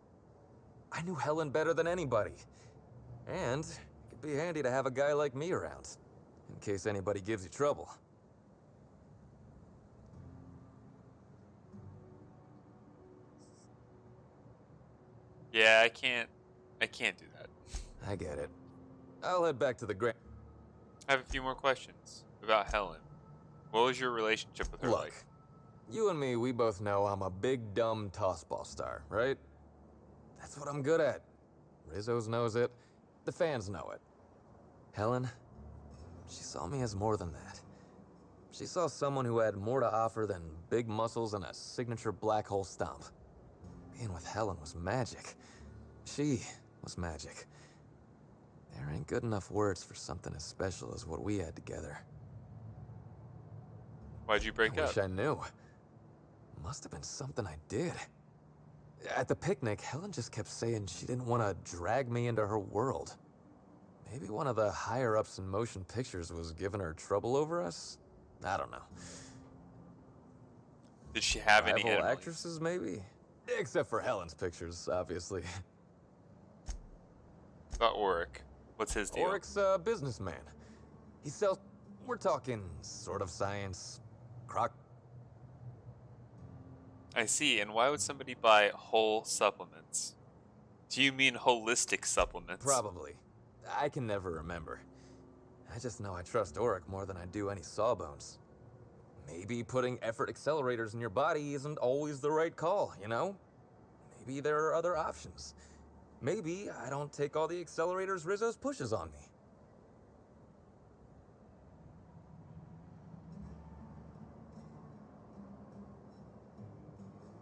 I knew Helen better than anybody. And you could Be handy to have a guy like me around, in case anybody gives you trouble. Yeah, I can't do that. I get it. I'll head back to the Grand. I have a few more questions about Helen. What was your relationship with her Look, like? you and me, we both know I'm a big, dumb tossball star, right? That's what I'm good at. Rizzo's knows it. The fans know it. Helen, she saw me as more than that. She saw someone who had more to offer than big muscles and a signature black hole stomp. Being with Helen was magic. She was magic. There ain't good enough words for something as special as what we had together. Why'd you break I up? wish I knew. Must have been something I did. At the picnic, Helen just kept saying she didn't want to drag me into her world. Maybe one of the higher-ups in motion pictures was giving her trouble over us? I don't know. Did she have any Rival enemies? actresses, maybe? Except for Helen's pictures, obviously. About Oric. What's his deal? Oric's a businessman. He sells... We're talking sort of science, I see, and why would somebody buy whole supplements? Do you mean holistic supplements? Probably. I can never remember. I just know I trust Oric more than I do any sawbones. Maybe putting effort accelerators in your body isn't always the right call, you know? Maybe there are other options. Maybe I don't take all the accelerators Rizzo's pushes on me.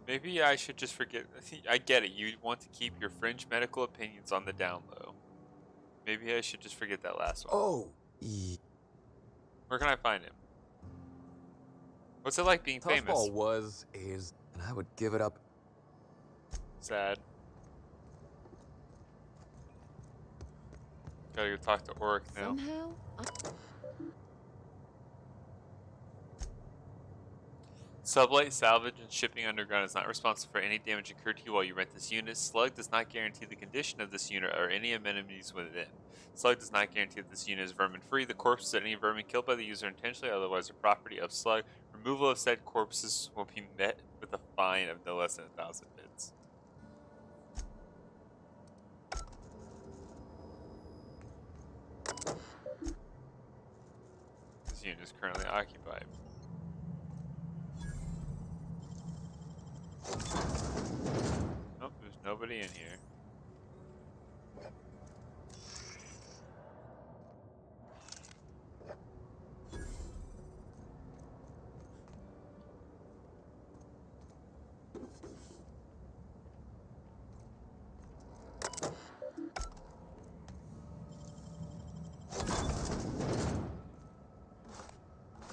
Maybe I should just forget. I get it. You want to keep your fringe medical opinions on the down low. Maybe I should just forget that last one. Oh, Where can I find him? What's it like being famous? Tossball was, is, and I would give it up. Sad. Gotta go talk to Oric now. Somehow, Sublight Salvage and Shipping Underground is not responsible for any damage incurred to you while you rent this unit. Slug does not guarantee the condition of this unit or any amenities within. Slug does not guarantee that this unit is vermin-free. The corpses of any vermin killed by the user intentionally, otherwise are property of Slug. Removal of said corpses will be met with a fine of no less than 1,000 bits. This unit is currently occupied. Nope, there's nobody in here.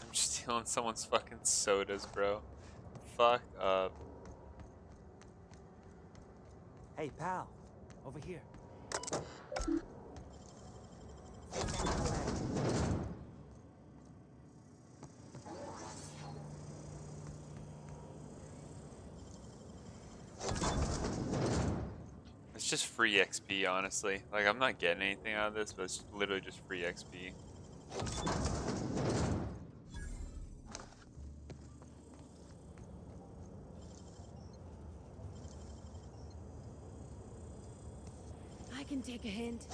I'm just stealing someone's fucking sodas, bro. Fuck up. Hey, pal. Over here. It's just free XP, honestly. Like, I'm not getting anything out of this, but it's literally just free XP. I can take a hint.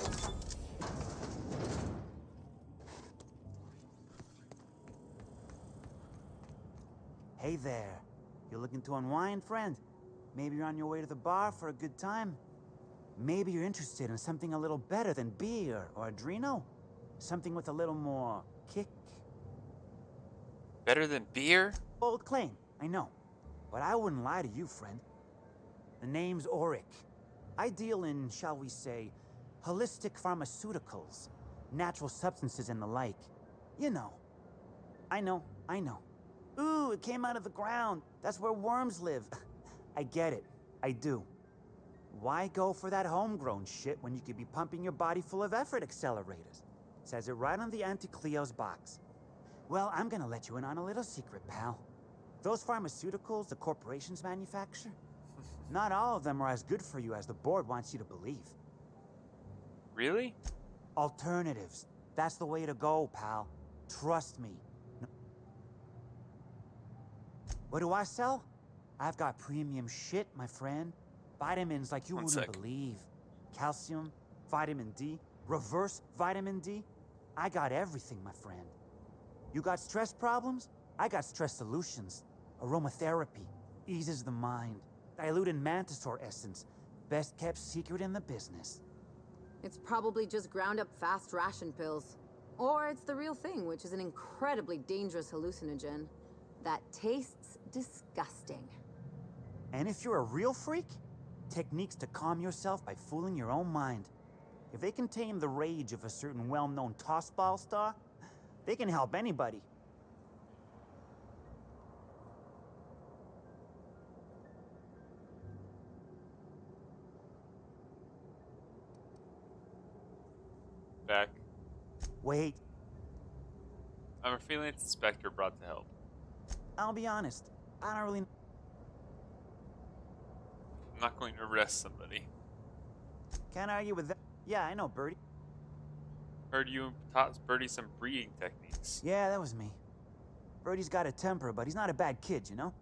Hey there. You looking to unwind, friend? Maybe you're on your way to the bar for a good time. Maybe you're interested in something a little better than beer or Adreno. Something with a little more kick. Better than beer? Bold claim, I know. But I wouldn't lie to you, friend. The name's Oric. I deal in, shall we say, holistic pharmaceuticals, natural substances and the like. You know. I know. Ooh, it came out of the ground. That's where worms live. I get it. I do. Why go for that homegrown shit when you could be pumping your body full of effort accelerators? Says it right on the Anti-Cleo's box. Well, I'm gonna let you in on a little secret, pal. Those pharmaceuticals the corporations manufacture, not all of them are as good for you as the board wants you to believe. Really? Alternatives. That's the way to go, pal. Trust me. What do I sell? I've got premium shit, my friend. Vitamins like you wouldn't believe. Calcium, vitamin D, reverse vitamin D. I got everything, my friend. You got stress problems? I got stress solutions. Aromatherapy eases the mind. Diluted mantisaur essence. Best kept secret in the business. It's probably just ground up fast ration pills. Or it's the real thing, which is an incredibly dangerous hallucinogen that tastes disgusting. And if you're a real freak, techniques to calm yourself by fooling your own mind. If they can tame the rage of a certain well-known tossball star, they can help anybody. Back. Wait. I'm a freelance inspector brought to help. I'll be honest, I don't really... I'm not going to arrest somebody. Can't argue with that. Yeah, I know, Birdie. Heard you taught Birdie some breeding techniques. Yeah, that was me. Birdie's got a temper, but he's not a bad kid, you know?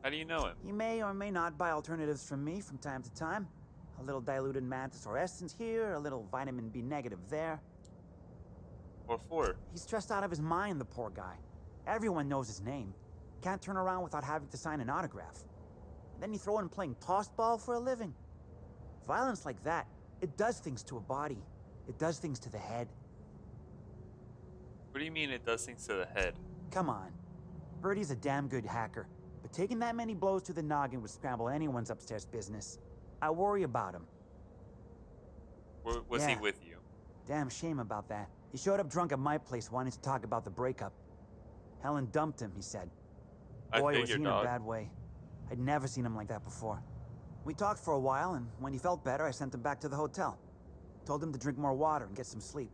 How do you know him? He may or may not buy alternatives from me from time to time. A little diluted mantisaur essence here, a little vitamin B negative there. What for? He's stressed out of his mind, the poor guy. Everyone knows his name. Can't turn around without having to sign an autograph. Then you throw in playing tossball for a living. Violence like that, it does things to a body. It does things to the head. What do you mean it does things to the head? Come on. Birdie's a damn good hacker, but taking that many blows to the noggin would scramble anyone's upstairs business. I worry about him. Was he with you? Damn shame about that. He showed up drunk at my place wanting to talk about the breakup. Helen dumped him, he said. Boy, was he in a bad way. I'd never seen him like that before. We talked for a while, and when he felt better, I sent him back to the hotel. Told him to drink more water and get some sleep.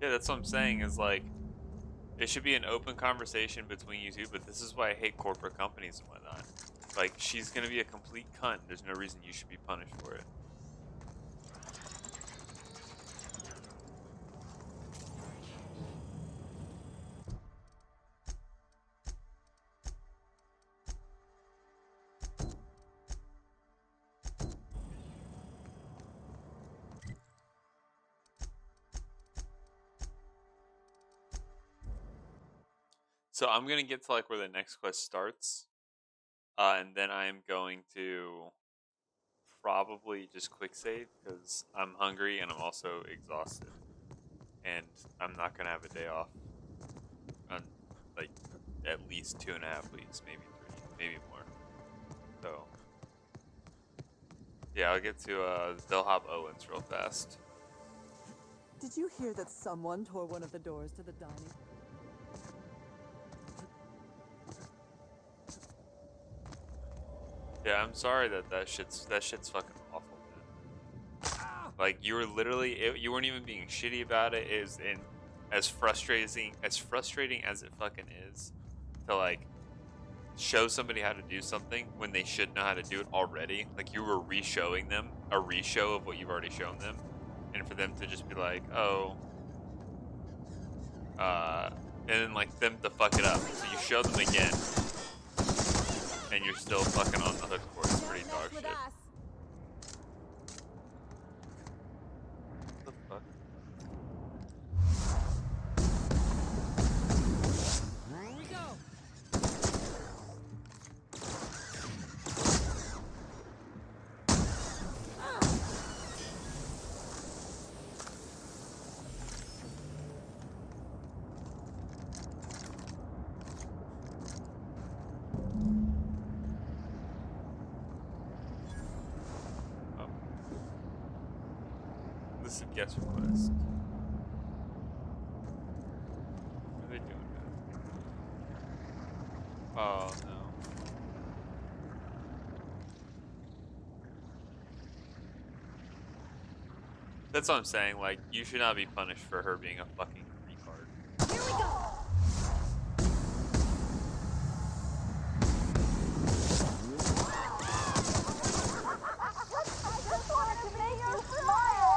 Yeah, that's what I'm saying, is like, it should be an open conversation between you two, but this is why I hate corporate companies and whatnot. Like, she's gonna be a complete cunt. There's no reason you should be punished for it. So I'm gonna get to like where the next quest starts, and then I'm going to probably just quick save because I'm hungry and I'm also exhausted, and I'm not gonna have a day off on like at least 2.5 weeks, maybe 3, maybe more. So yeah, I'll get to Bellhop Owens real fast. Did you hear that someone tore one of the doors to the dining? Yeah, I'm sorry that shit's fucking awful, man. Like, you were literally, you weren't even being shitty about it. It is as frustrating as it fucking is to like show somebody how to do something when they should know how to do it already. Like, you were re-showing them a re-show of what you've already shown them, and for them to just be like, oh, and then like them to fuck it up. So you show them again, and you're still fucking on the hook for it. It's pretty dog shit. What the fuck? Here we go. List of guest requests. What are they doing now? Oh no. That's what I'm saying, like, you should not be punished for her being a fucking retard. Here we go. I just wanted to make you smile.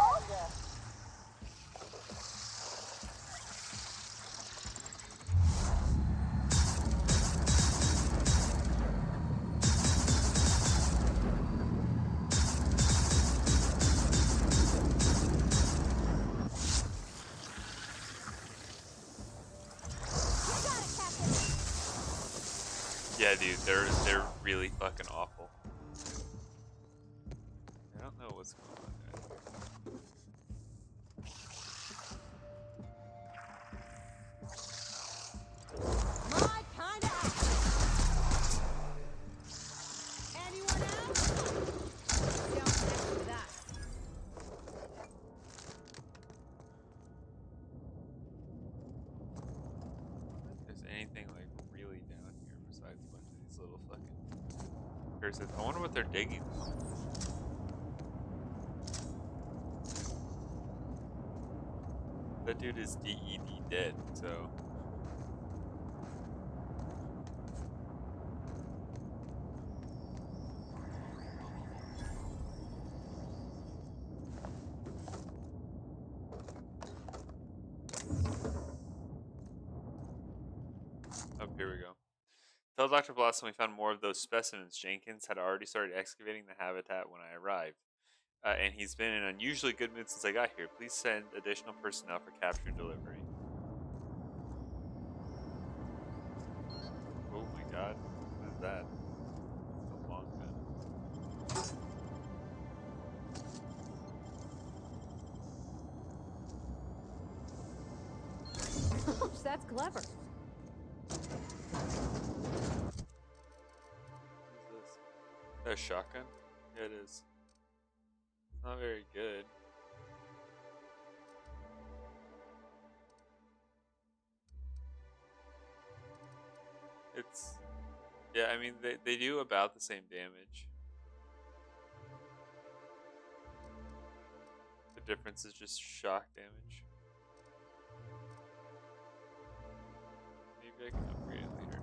Yeah, dude, they're really fucking awful. I don't know what's going on down here. My kind of Anyone else? Don't mess with us. If there's anything like really down here besides a bunch of these little fucking curses. I wonder what they're digging. That dude is DED dead, so. Oh, here we go. Tell Dr. Blossom we found more of those specimens. Jenkins had already started excavating the habitat when I arrived. And he's been in an unusually good mood since I got here. Please send additional personnel for capture and delivery. Oh my god. What is that? It's a long gun. That's clever. What is this? A shotgun? Yeah, it is. It's not very good. It's... Yeah, I mean, they do about the same damage. The difference is just shock damage. Maybe I can upgrade it later.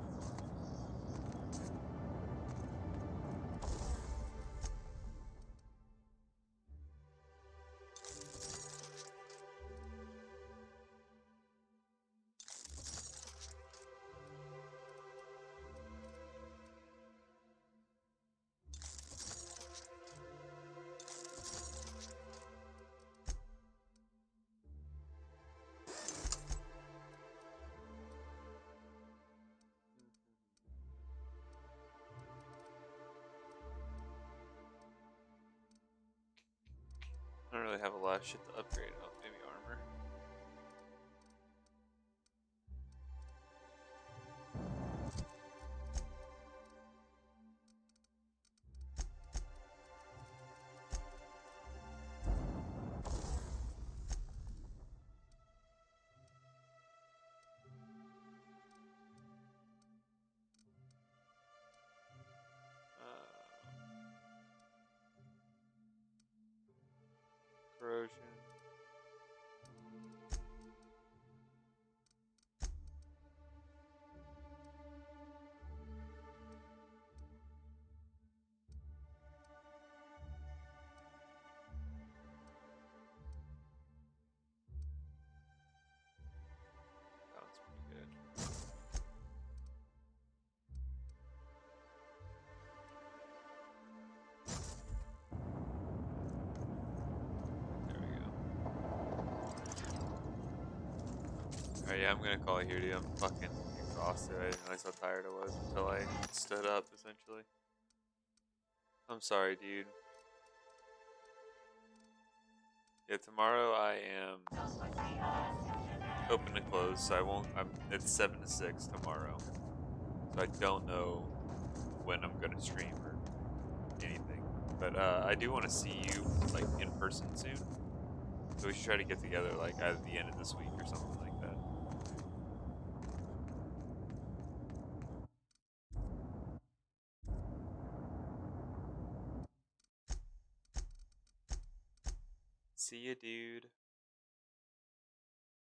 I don't really have a lot of shit to upgrade. Oh, maybe armor. Corrosion. Sounds pretty good. There we go. Alright, yeah, I'm gonna call it here, dude. I'm fucking exhausted. I didn't realize how tired I was until I stood up, essentially. I'm sorry, dude. Yeah, tomorrow I am open to close, so I won't. It's 7 to 6 tomorrow, so I don't know when I'm gonna stream or anything. But I do want to see you like in person soon, so we should try to get together like at the end of this week or something like that. See ya, dude.